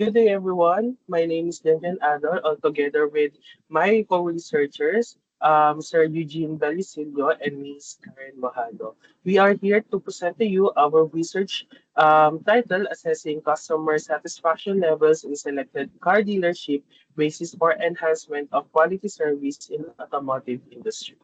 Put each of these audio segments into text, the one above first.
Good day, everyone. My name is Jenjen Ador, together with my co-researchers, Sir Eugene Belisilio and Ms. Karen Mojado. We are here to present to you our research title, Assessing Customer Satisfaction Levels in Selected Car Dealership Basis for Enhancement of Quality Service in Automotive Industry.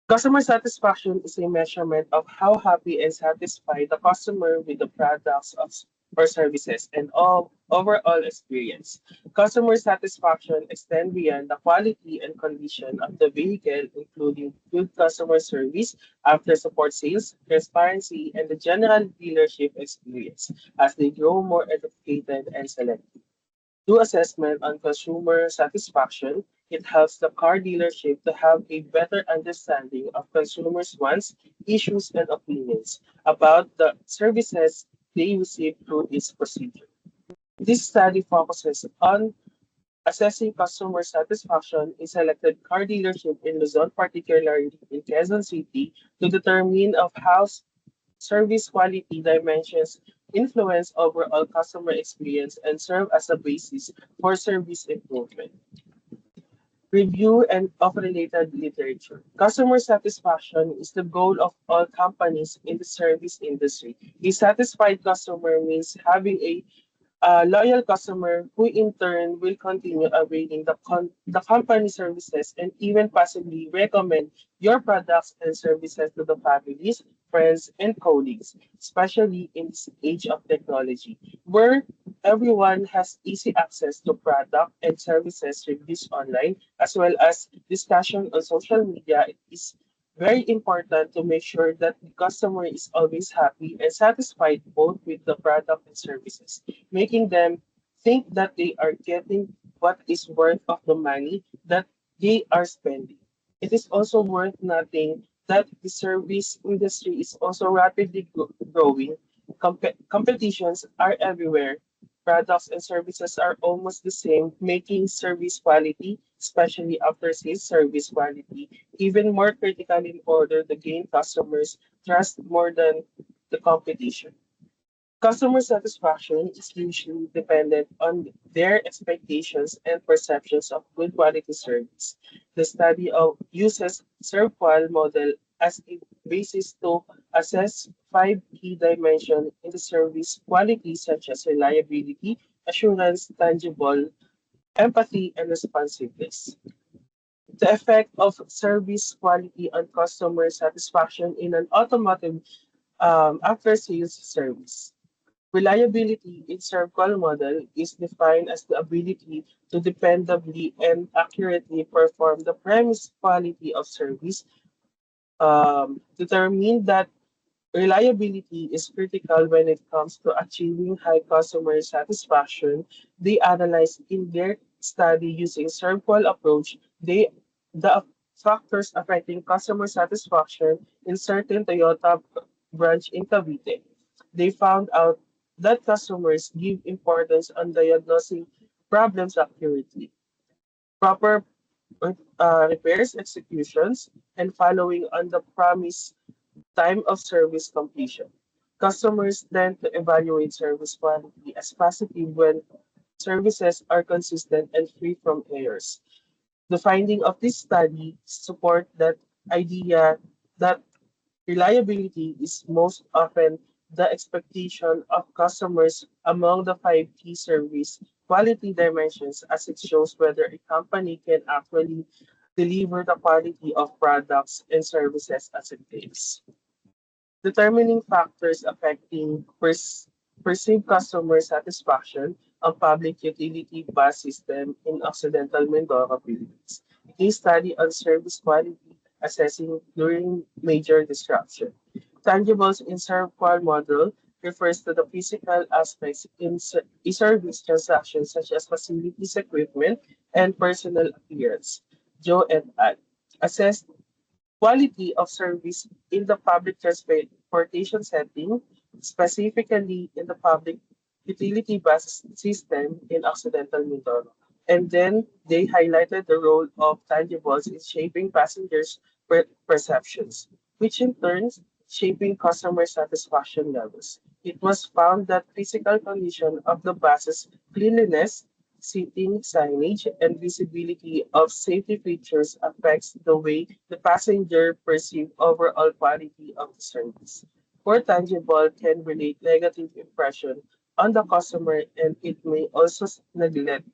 Customer satisfaction is a measurement of how happy and satisfied the customer with the products or services and all overall experience. Customer satisfaction extends beyond the quality and condition of the vehicle, including good customer service, after support sales, transparency, and the general dealership experience as they grow more educated and selective. Do assessment on consumer satisfaction. It helps the car dealership to have a better understanding of consumers' wants, issues, and opinions about the services they receive through its procedure. This study focuses on assessing customer satisfaction in selected car dealership in Luzon, particularly in Quezon City, to determine of how service quality dimensions influence overall customer experience and serve as a basis for service improvement. Review and of related literature. Customer satisfaction is the goal of all companies in the service industry. A satisfied customer means having a loyal customer who in turn will continue availing the company services and even possibly recommend your products and services to the families, friends, and colleagues, especially in this age of technology, where everyone has easy access to product and services reviews online, as well as discussion on social media. It is very important to make sure that the customer is always happy and satisfied both with the product and services, making them think that they are getting what is worth of the money that they are spending. It is also worth noting that the service industry is also rapidly growing. Competitions are everywhere. Products and services are almost the same, making service quality, especially after sales service quality, even more critical in order to gain customers' trust more than the competition. Customer satisfaction is usually dependent on their expectations and perceptions of good quality service. The study uses ServQual model as a basis to assess five key dimensions in the service quality such as reliability, assurance, tangible, empathy, and responsiveness. The effect of service quality on customer satisfaction in an automotive after-sales service. Reliability in circle model is defined as the ability to dependably and accurately perform the premise quality of service. Determine that reliability is critical when it comes to achieving high customer satisfaction. They analyzed in their study using circle approach the factors affecting customer satisfaction in certain Toyota branch in Cavite. They found out that customers give importance on diagnosing problems accurately, proper repairs executions, and following on the promise time of service completion. Customers tend to evaluate service quality as positive when services are consistent and free from errors. The finding of this study support that idea that reliability is most often the expectation of customers among the five key service quality dimensions as it shows whether a company can actually deliver the quality of products and services as it claims. Determining factors affecting perceived customer satisfaction of public utility bus system in Occidental Mindoro, Philippines. A case study on service quality assessing during major disruption. Tangibles in ServQual model refers to the physical aspects in service transactions such as facilities, equipment, and personal appearance. Joe et al. Assess quality of service in the public transportation setting, specifically in the public utility bus system in Occidental Mindoro. And then they highlighted the role of tangibles in shaping passengers' perceptions, which in turn shaping customer satisfaction levels. It was found that physical condition of the buses, cleanliness, seating, signage, and visibility of safety features affects the way the passenger perceive overall quality of the service. Poor tangible can relate negative impression on the customer and it may also neglect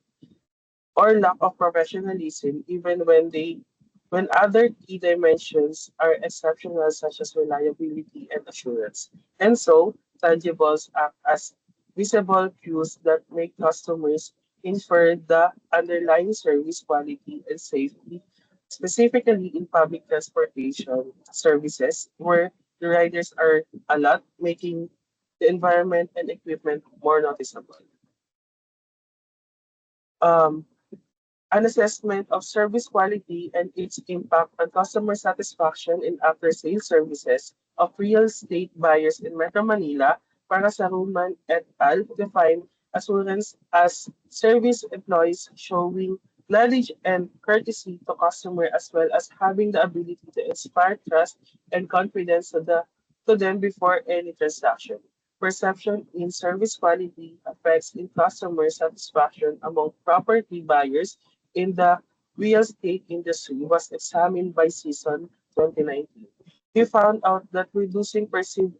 or lack of professionalism even when other key dimensions are exceptional such as reliability and assurance. And so tangibles act as visible cues that make customers infer the underlying service quality and safety, specifically in public transportation services where the riders are a lot, making the environment and equipment more noticeable. Um, an assessment of service quality and its impact on customer satisfaction in after-sales services of real estate buyers in Metro Manila para sa Roman et al. Define assurance as service employees showing knowledge and courtesy to customer as well as having the ability to inspire trust and confidence to them before any transaction. Perception in service quality affects in customer satisfaction among property buyers in the real estate industry was examined by Season 2019. We found out that reducing perceived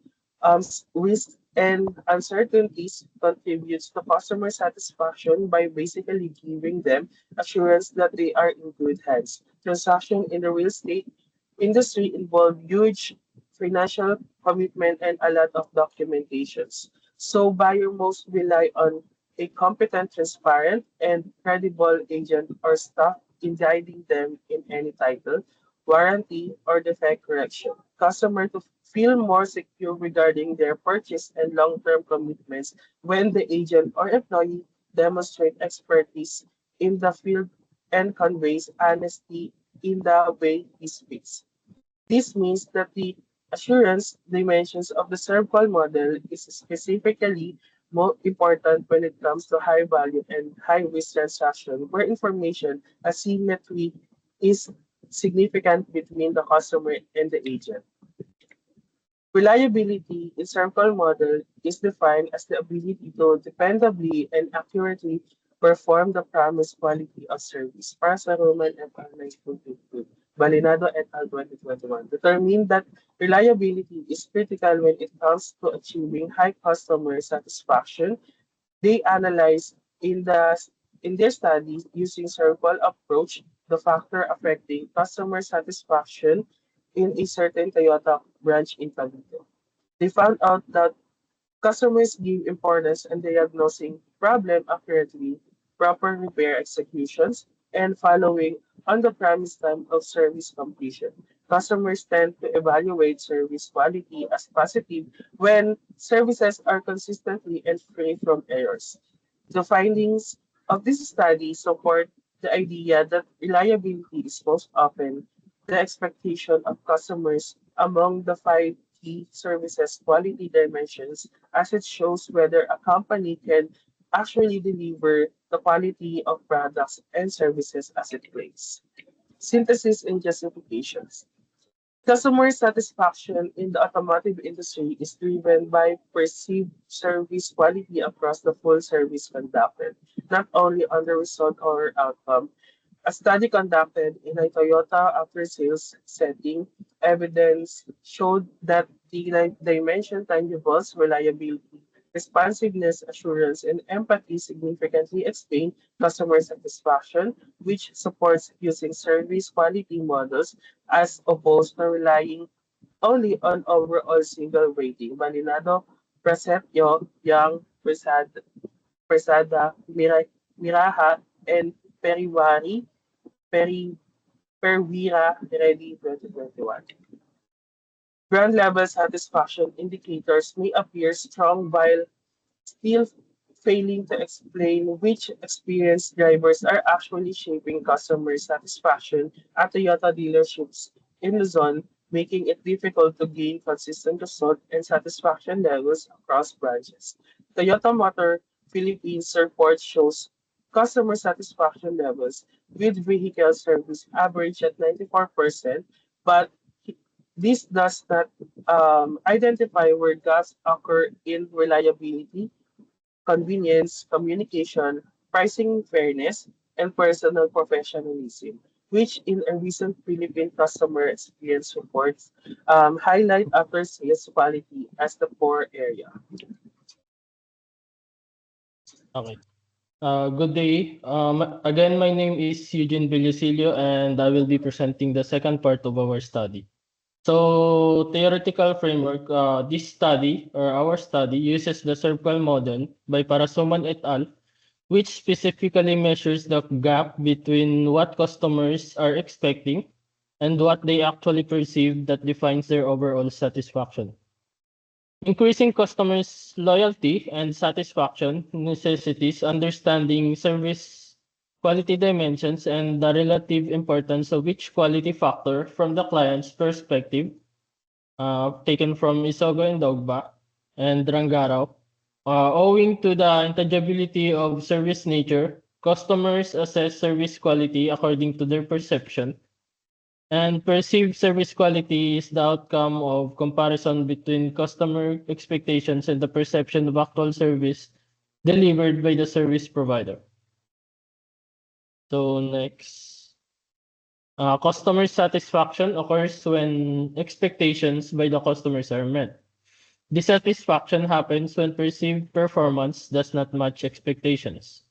risks and uncertainties contributes to customer satisfaction by basically giving them assurance that they are in good hands. Transaction in the real estate industry involve huge financial commitment and a lot of documentations. So buyer most rely on a competent, transparent, and credible agent or staff in guiding them in any title, warranty, or defect correction. Customer to feel more secure regarding their purchase and long-term commitments when the agent or employee demonstrate expertise in the field and conveys honesty in the way he speaks. This means that the assurance dimensions of the circle model is specifically more important when it comes to high value and high risk transaction where information asymmetry is significant between the customer and the agent. Reliability in circle model is defined as the ability to dependably and accurately perform the promised quality of service. Para sa Roman et al. 1952, Balinado et al. 2021, determined that reliability is critical when it comes to achieving high customer satisfaction. They analyzed in their studies using circle approach the factor affecting customer satisfaction in a certain Toyota branch in Cavite. They found out that customers give importance in diagnosing problem accurately, proper repair executions, and following on the promised time of service completion. Customers tend to evaluate service quality as positive when services are consistently and free from errors. The findings of this study support the idea that reliability is most often the expectation of customers among the five key services quality dimensions as it shows whether a company can actually deliver the quality of products and services as it claims. Synthesis and justifications. Customer satisfaction in the automotive industry is driven by perceived service quality across the full service conducted, not only on the result or outcome. A study conducted in a Toyota after-sales setting, evidence showed that the dimension tangibles, reliability, responsiveness, assurance, and empathy significantly explain customer satisfaction, which supports using service quality models as opposed to relying only on overall single rating. Malinado, Prasetyo, Young, Miraha, and Periwari Peri Perwira Ready 2021. Ground level satisfaction indicators may appear strong while still failing to explain which experienced drivers are actually shaping customer satisfaction at Toyota dealerships in Luzon, making it difficult to gain consistent result and satisfaction levels across branches. Toyota Motor Philippines report shows customer satisfaction levels with vehicle service average at 94%, but This does not identify where gaps occur in reliability, convenience, communication, pricing fairness, and personal professionalism, which in a recent Philippine customer experience reports highlight after sales quality as the core area. Okay. Good day. Again, my name is Eugene Villasilio, and I will be presenting the second part of our study. So, theoretical framework. This study, or our study, uses the circle model by Parasuman et al., which specifically measures the gap between what customers are expecting and what they actually perceive that defines their overall satisfaction. Increasing customers' loyalty and satisfaction necessitates understanding service quality dimensions and the relative importance of each quality factor from the client's perspective, taken from Isogo and Dogba and Rangarao. Owing to the intangibility of service nature, customers assess service quality according to their perception, and perceived service quality is the outcome of comparison between customer expectations and the perception of actual service delivered by the service provider. So next, customer satisfaction occurs when expectations by the customers are met. Dissatisfaction happens when perceived performance does not match expectations.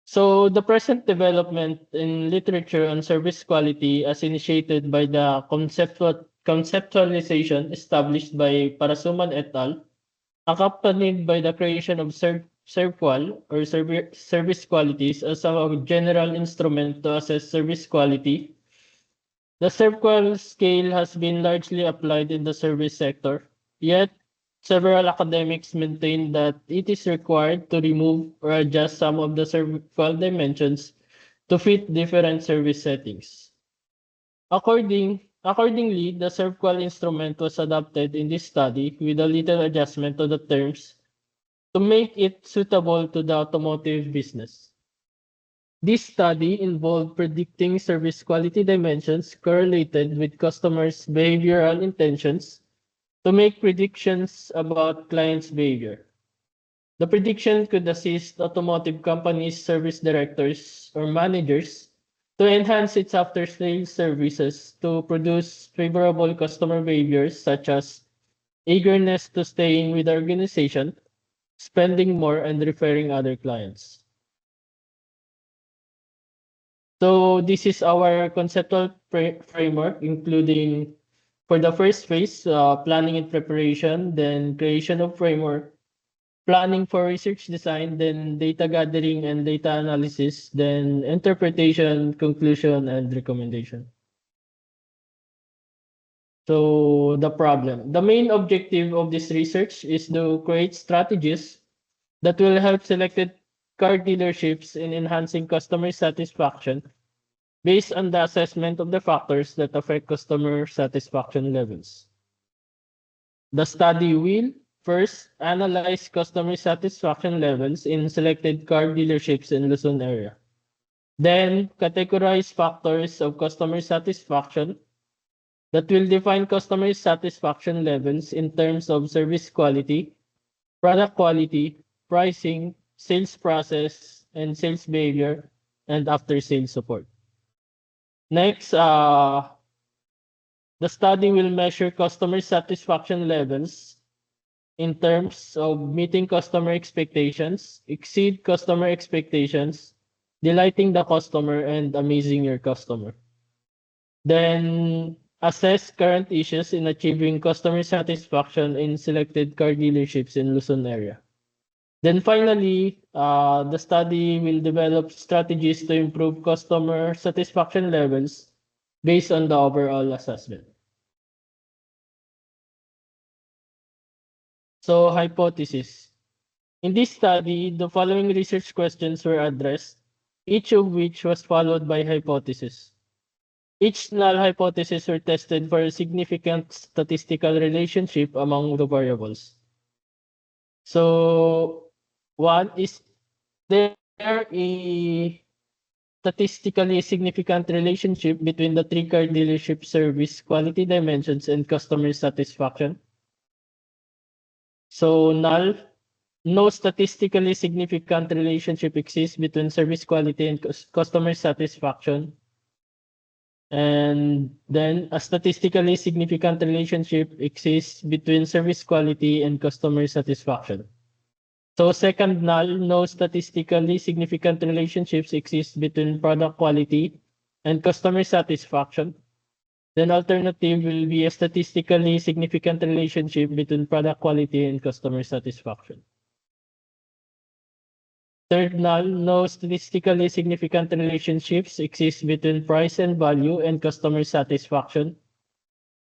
So the present development in literature on service quality as initiated by the conceptualization established by Parasuman et al., accompanied by the creation of ServQual or service qualities as a general instrument to assess service quality. The ServQual scale has been largely applied in the service sector, yet several academics maintain that it is required to remove or adjust some of the ServQual dimensions to fit different service settings. Accordingly, the ServQual instrument was adopted in this study with a little adjustment to the terms to make it suitable to the automotive business. This study involved predicting service quality dimensions correlated with customers' behavioral intentions to make predictions about clients' behavior. The prediction could assist automotive companies' service directors or managers to enhance its after-sales services to produce favorable customer behaviors such as eagerness to staying with the organization, spending more, and referring other clients. So this is our conceptual framework, including for the first phase, planning and preparation, then creation of framework, planning for research design, then data gathering and data analysis, then interpretation, conclusion, and recommendation. So the problem. The main objective of this research is to create strategies that will help selected car dealerships in enhancing customer satisfaction based on the assessment of the factors that affect customer satisfaction levels. The study will first analyze customer satisfaction levels in selected car dealerships in Luzon area. Then categorize factors of customer satisfaction that will define customer satisfaction levels in terms of service quality, product quality, pricing, sales process, and sales behavior, and after-sales support. Next, the study will measure customer satisfaction levels in terms of meeting customer expectations, exceed customer expectations, delighting the customer, and amazing your customer. Then assess current issues in achieving customer satisfaction in selected car dealerships in Luzon area. Then finally, the study will develop strategies to improve customer satisfaction levels based on the overall assessment. So, hypothesis. In this study, the following research questions were addressed, each of which was followed by hypothesis. Each null hypothesis were tested for a significant statistical relationship among the variables. So, one is there a statistically significant relationship between the three car dealership service quality dimensions and customer satisfaction. So null, no statistically significant relationship exists between service quality and customer satisfaction. And then a statistically significant relationship exists between service quality and customer satisfaction. So second null, no statistically significant relationships exist between product quality and customer satisfaction. Then alternative will be a statistically significant relationship between product quality and customer satisfaction. Third null, no statistically significant relationships exist between price and value and customer satisfaction.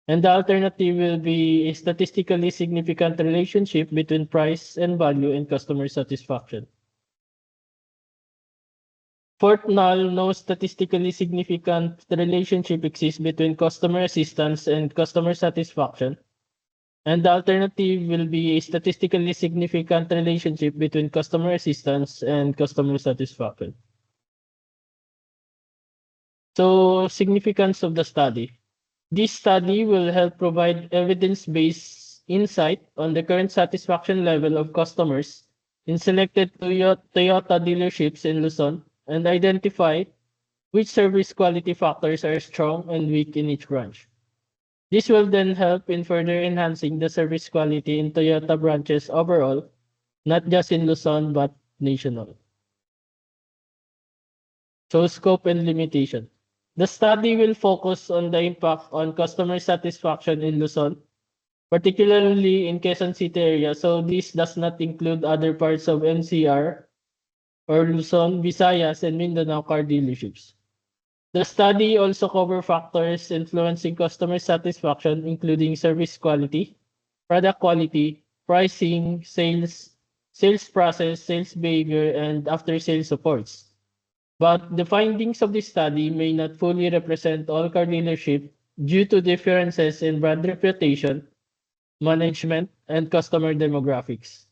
And the alternative will be a statistically significant relationship between price and value and customer satisfaction. Fourth null, no statistically significant relationship exists between customer assistance and customer satisfaction. And the alternative will be a statistically significant relationship between customer assistance and customer satisfaction. So, significance of the study. This study will help provide evidence-based insight on the current satisfaction level of customers in selected Toyota dealerships in Luzon and identify which service quality factors are strong and weak in each branch. This will then help in further enhancing the service quality in Toyota branches overall, not just in Luzon but national. So, scope and limitation. The study will focus on the impact on customer satisfaction in Luzon, particularly in Quezon City area. So this does not include other parts of NCR or Luzon, Visayas, and Mindanao car dealerships. The study also covers factors influencing customer satisfaction, including service quality, product quality, pricing, sales process, sales behavior, and after-sales supports. But the findings of this study may not fully represent all car dealerships due to differences in brand reputation, management, and customer demographics.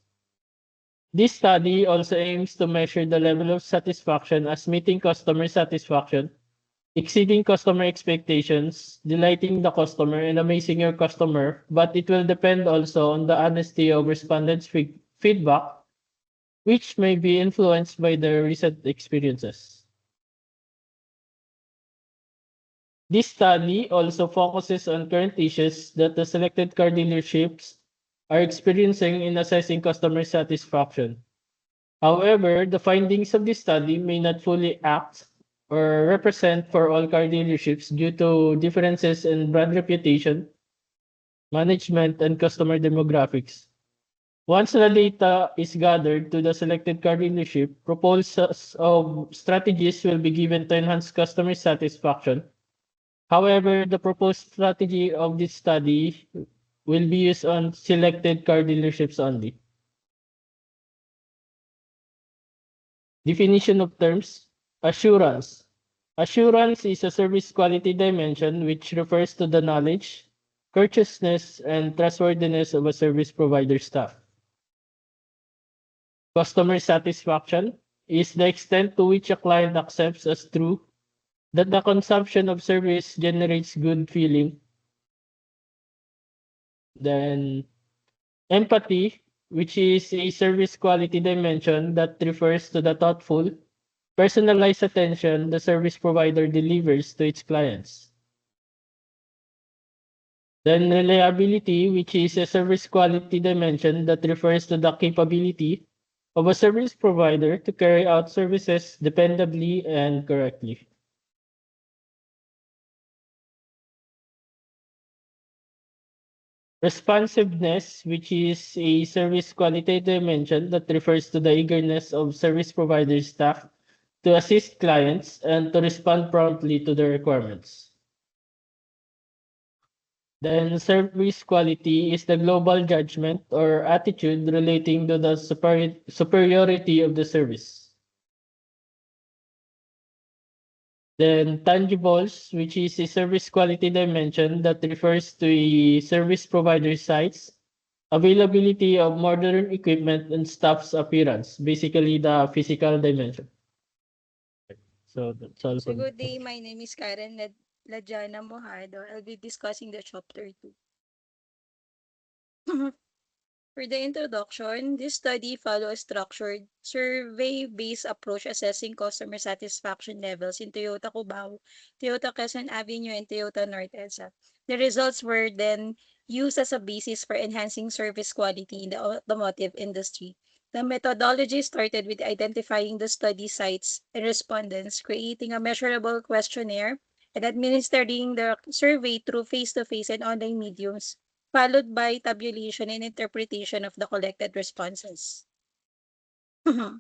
This study also aims to measure the level of satisfaction as meeting customer satisfaction, exceeding customer expectations, delighting the customer, and amazing your customer, but it will depend also on the honesty of respondents' feedback, which may be influenced by their recent experiences. This study also focuses on current issues that the selected car dealerships are experiencing in assessing customer satisfaction. However, the findings of this study may not fully act or represent for all car dealerships due to differences in brand reputation, management, and customer demographics. Once the data is gathered to the selected car dealership, proposals of strategies will be given to enhance customer satisfaction. However, the proposed strategy of this study will be used on selected car dealerships only. Definition of terms. Assurance. Assurance is a service quality dimension which refers to the knowledge, courteousness, and trustworthiness of a service provider staff. Customer satisfaction is the extent to which a client accepts as true that the consumption of service generates good feeling. Then empathy, which is a service quality dimension that refers to the thoughtful, personalized attention the service provider delivers to its clients. Then reliability, which is a service quality dimension that refers to the capability of a service provider to carry out services dependably and correctly. Responsiveness, which is a service quality dimension that refers to the eagerness of service provider staff to assist clients and to respond promptly to their requirements. Then service quality is the global judgment or attitude relating to the superiority of the service. Then tangibles, which is a service quality dimension that refers to a service provider sites, availability of modern equipment, and staff's appearance, basically the physical dimension. So that's all So for me. good day, my name is Karen Lajana Mojado. I'll be discussing the chapter 2. For the introduction, this study follows a structured, survey-based approach assessing customer satisfaction levels in Toyota Cubao, Toyota Quezon Avenue, and Toyota North EDSA. The results were then used as a basis for enhancing service quality in the automotive industry. The methodology started with identifying the study sites and respondents, creating a measurable questionnaire, and administering the survey through face-to-face and online mediums, followed by tabulation and interpretation of the collected responses. For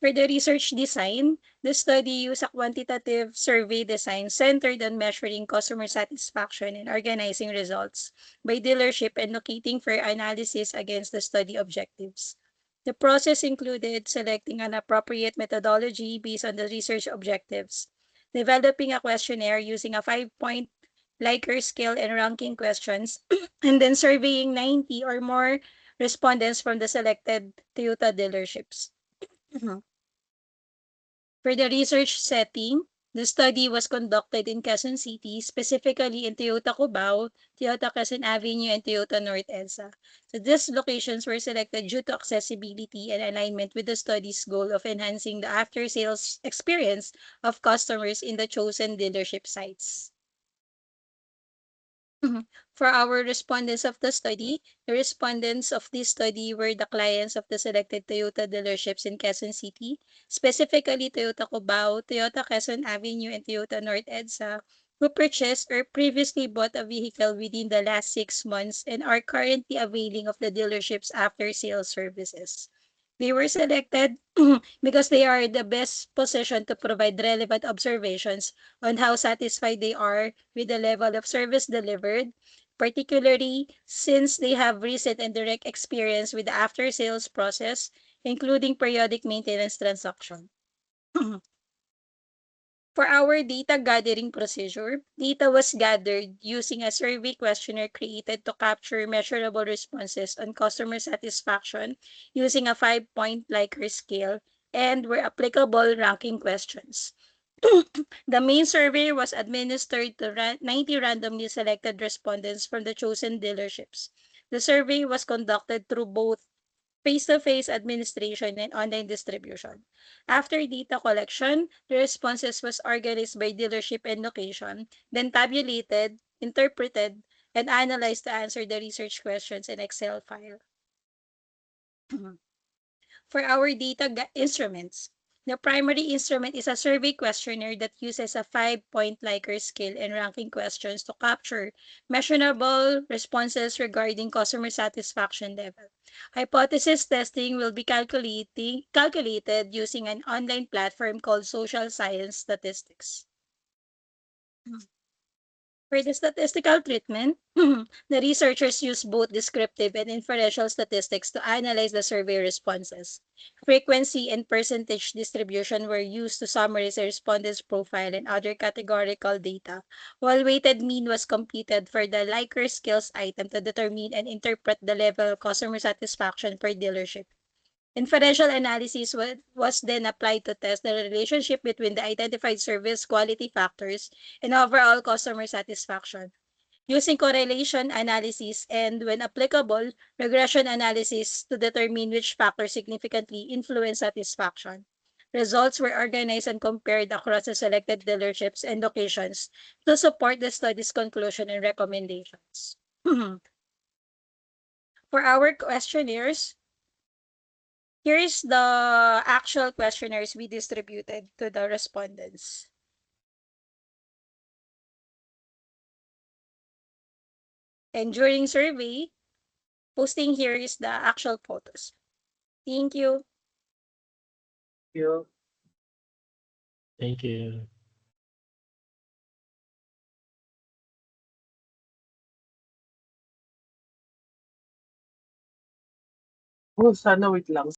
the research design, the study used a quantitative survey design centered on measuring customer satisfaction and organizing results by dealership and locating for analysis against the study objectives. The process included selecting an appropriate methodology based on the research objectives, developing a questionnaire using a 5-point Likert scale and ranking questions, and then surveying 90 or more respondents from the selected Toyota dealerships. For the research setting, the study was conducted in Quezon City, specifically in Toyota Cubao, Toyota Quezon Avenue, and Toyota North EDSA. So these locations were selected due to accessibility and alignment with the study's goal of enhancing the after-sales experience of customers in the chosen dealership sites. Mhm. For our respondents of the study, the respondents of this study were the clients of the selected Toyota dealerships in Quezon City, specifically Toyota Cubao, Toyota Quezon Avenue, and Toyota North EDSA, who purchased or previously bought a vehicle within the last 6 months and are currently availing of the dealership's after-sales services. They were selected because they are the best positioned to provide relevant observations on how satisfied they are with the level of service delivered, particularly since they have recent and direct experience with the after-sales process, including periodic maintenance transaction. For our data gathering procedure, data was gathered using a survey questionnaire created to capture measurable responses on customer satisfaction using a 5-point Likert scale and where applicable ranking questions. The main survey was administered to 90 randomly selected respondents from the chosen dealerships. The survey was conducted through both face-to-face administration and online distribution. After data collection, the responses was organized by dealership and location, then tabulated, interpreted, and analyzed to answer the research questions in Excel file. For our instruments, the primary instrument is a survey questionnaire that uses a 5-point Likert scale and ranking questions to capture measurable responses regarding customer satisfaction level. Hypothesis testing will be calculated using an online platform called Social Science Statistics. For the statistical treatment, the researchers used both descriptive and inferential statistics to analyze the survey responses. Frequency and percentage distribution were used to summarize the respondent's profile and other categorical data, while weighted mean was computed for the Likert skills item to determine and interpret the level of customer satisfaction per dealership. Inferential analysis was then applied to test the relationship between the identified service quality factors and overall customer satisfaction. Using correlation analysis and, when applicable, regression analysis to determine which factors significantly influence satisfaction. Results were organized and compared across the selected dealerships and locations to support the study's conclusion and recommendations. For our questionnaires, here is the actual questionnaires we distributed to the respondents. And during survey, posting here is the actual photos. Thank you. You. Thank you. Oh, sana wait lang.